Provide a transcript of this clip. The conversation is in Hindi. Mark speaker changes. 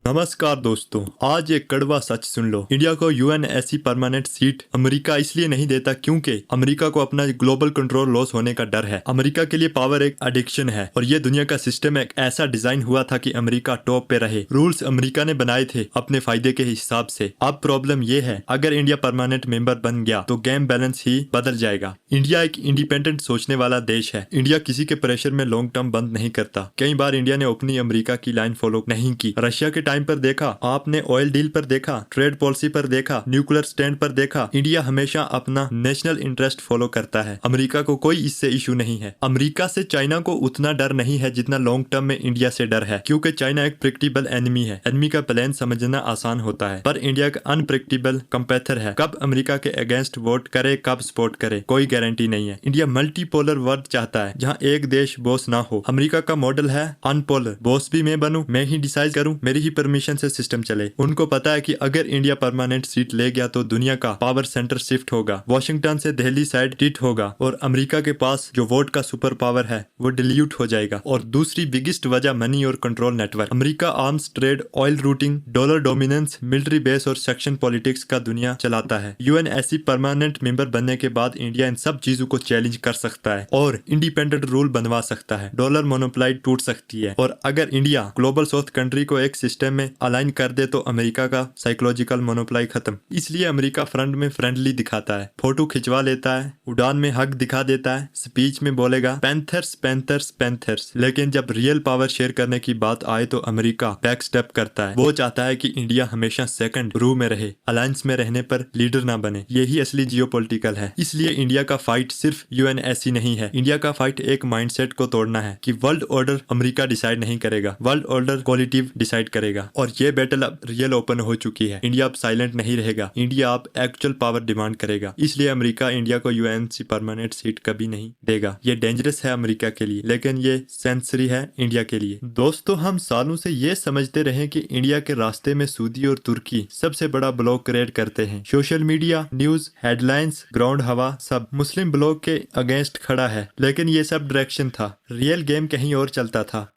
Speaker 1: नमस्कार दोस्तों, आज एक कड़वा सच सुन लो। इंडिया को यूएनएससी परमानेंट सीट अमेरिका इसलिए नहीं देता क्योंकि अमेरिका को अपना ग्लोबल कंट्रोल लॉस होने का डर है। अमेरिका के लिए पावर एक एडिक्शन है और ये दुनिया का सिस्टम एक ऐसा डिजाइन हुआ था कि अमेरिका टॉप पे रहे। रूल्स अमेरिका ने बनाए थे अपने फायदे के हिसाब से। अब प्रॉब्लम ये है, अगर इंडिया परमानेंट मेंबर बन गया तो गेम बैलेंस ही बदल जाएगा। इंडिया एक इंडिपेंडेंट सोचने वाला देश है। इंडिया किसी के प्रेशर में लॉन्ग टर्म बंद नहीं करता। कई बार इंडिया ने अपनी अमेरिका की लाइन फॉलो नहीं की। रशिया के टाइम पर देखा आपने, ऑयल डील पर देखा, ट्रेड पॉलिसी पर देखा, न्यूक्लियर स्टैंड पर देखा। इंडिया हमेशा अपना नेशनल इंटरेस्ट फॉलो करता है। अमेरिका को कोई इससे इशू नहीं है। अमेरिका से चाइना को उतना डर नहीं है जितना लॉन्ग टर्म में इंडिया से डर है, क्योंकि चाइना एक प्रिडिक्टेबल एनिमी है। एनिमी का प्लान समझना आसान होता है, पर इंडिया का अनप्रिडिक्टेबल कंपेथर है। कब अमेरिका के अगेंस्ट वोट करे, कब सपोर्ट करे, कोई गारंटी नहीं है। इंडिया मल्टीपोलर वर्ल्ड चाहता है जहाँ एक देश बॉस ना हो। अमेरिका का मॉडल है अनपोलर, बॉस भी मैं बनूं, मैं ही डिसाइड करूं, मेरी ही परमिशन से सिस्टम चले। उनको पता है कि अगर इंडिया परमानेंट सीट ले गया तो दुनिया का पावर सेंटर शिफ्ट होगा, वॉशिंगटन से दिल्ली साइड टिट होगा और अमेरिका के पास जो वोट का सुपर पावर है वो डिल्यूट हो जाएगा। और दूसरी बिगेस्ट वजह मनी और control network. America arms trade, oil routing, dollar dominance, military base और सेक्शन पॉलिटिक्स का दुनिया चलाता है। यूएनएससी परमानेंट मेंबर बनने के बाद इंडिया इन सब चीजों को चैलेंज कर सकता है और इंडिपेंडेंट रूल बनवा सकता है। डॉलर मोनोपोली टूट सकती है और अगर इंडिया ग्लोबल साउथ कंट्री को एक सिस्टम में अलाइन कर दे तो अमेरिका का साइकोलॉजिकल मोनोपोली खत्म। इसलिए अमेरिका फ्रंट में फ्रेंडली दिखाता है, फोटो खिंचवा लेता है, उड़ान में हक दिखा देता है, स्पीच में बोलेगा पैंथर्स पैंथर्स पैंथर्स, लेकिन जब रियल पावर शेयर करने की बात आए तो अमेरिका बैक स्टेप करता है। वो चाहता है कि इंडिया हमेशा सेकंड रू में रहे, अलायंस में रहने पर लीडर ना बने। यही असली जियोपॉलिटिकल है। इसलिए इंडिया का फाइट सिर्फ यूएनएससी नहीं है। इंडिया का फाइट एक माइंडसेट को तोड़ना है कि वर्ल्ड ऑर्डर अमेरिका डिसाइड नहीं करेगा, वर्ल्ड ऑर्डर कोलिटिव डिसाइड करेगा। और ये बैटल अब रियल ओपन हो चुकी है। इंडिया अब साइलेंट नहीं रहेगा। इंडिया अब एक्चुअल पावर डिमांड करेगा। इसलिए अमेरिका इंडिया को यूएनएससी परमानेंट सीट कभी नहीं देगा। ये डेंजरस है अमेरिका के लिए, लेकिन ये सेंसरी है इंडिया के लिए। दोस्तों, हम सालों से ये समझते रहे कि इंडिया के रास्ते में सऊदी और तुर्की सबसे बड़ा ब्लॉक क्रिएट करते हैं। Social media, news, headlines, ground हवा सब मुस्लिम ब्लॉक के अगेंस्ट खड़ा है, लेकिन ये सब डायरेक्शन था। रियल गेम कहीं और चलता था।